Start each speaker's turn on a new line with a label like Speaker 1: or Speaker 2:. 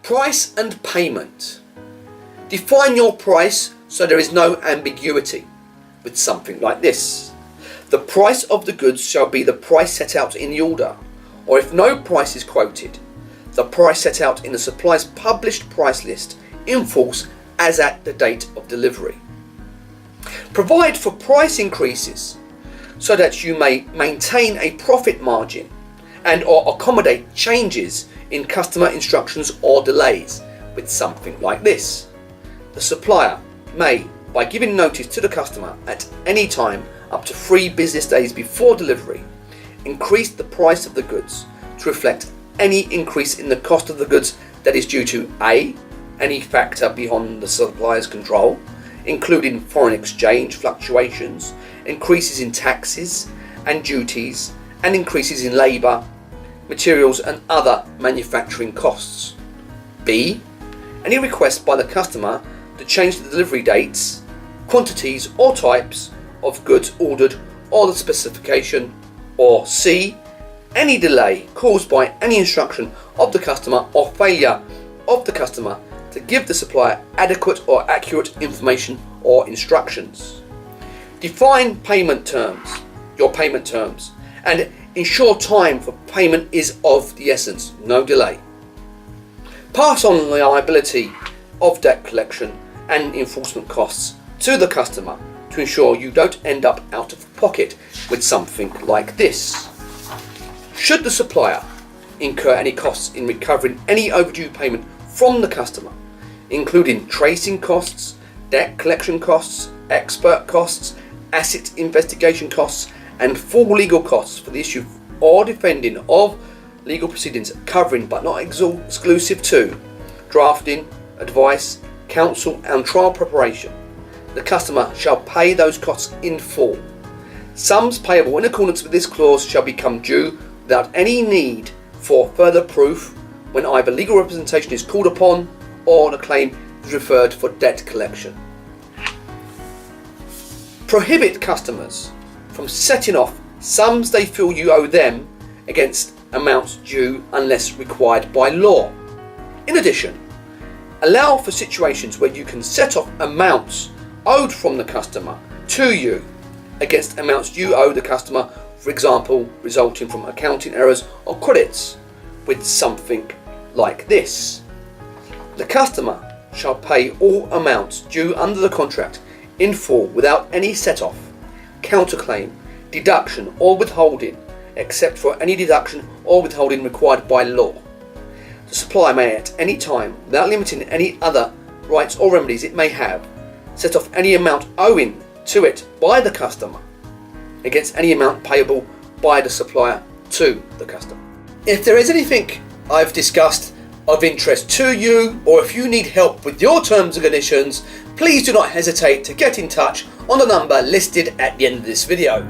Speaker 1: Price and payment. Define your price so there is no ambiguity with something like this. The price of the goods shall be the price set out in the order, or if no price is quoted, the price set out in the supplier's published price list in force as at the date of delivery. Provide for price increases so that you may maintain a profit margin and or accommodate changes in customer instructions or delays with something like this. The supplier may, by giving notice to the customer at any time up to 3 business days before delivery, increase the price of the goods to reflect any increase in the cost of the goods that is due to A, any factor beyond the supplier's control, including foreign exchange fluctuations, increases in taxes and duties, and increases in labour, materials and other manufacturing costs. B, any request by the customer to change the delivery dates, quantities or types of goods ordered or the specification. Or C, any delay caused by any instruction of the customer or failure of the customer to give the supplier adequate or accurate information or instructions. Define payment terms, your payment terms, and ensure time for payment is of the essence, no delay. Pass on the liability of debt collection and enforcement costs to the customer to ensure you don't end up out of pocket with something like this. Should the supplier incur any costs in recovering any overdue payment from the customer, including tracing costs, debt collection costs, expert costs, asset investigation costs, and full legal costs for the issue or defending of legal proceedings covering but not exclusive to drafting, advice, counsel and trial preparation, the customer shall pay those costs in full. Sums payable in accordance with this clause shall become due without any need for further proof when either legal representation is called upon or the claim is referred for debt collection. Prohibit customers from setting off sums they feel you owe them against amounts due unless required by law. In addition, allow for situations where you can set off amounts owed from the customer to you against amounts you owe the customer, for example, resulting from accounting errors or credits, with something like this. The customer shall pay all amounts due under the contract in full without any set-off, counterclaim, deduction or withholding, except for any deduction or withholding required by law. The supplier may at any time, without limiting any other rights or remedies it may have, set off any amount owing to it by the customer against any amount payable by the supplier to the customer. If there is anything I've discussed of interest to you, or if you need help with your terms and conditions, please do not hesitate to get in touch on the number listed at the end of this video.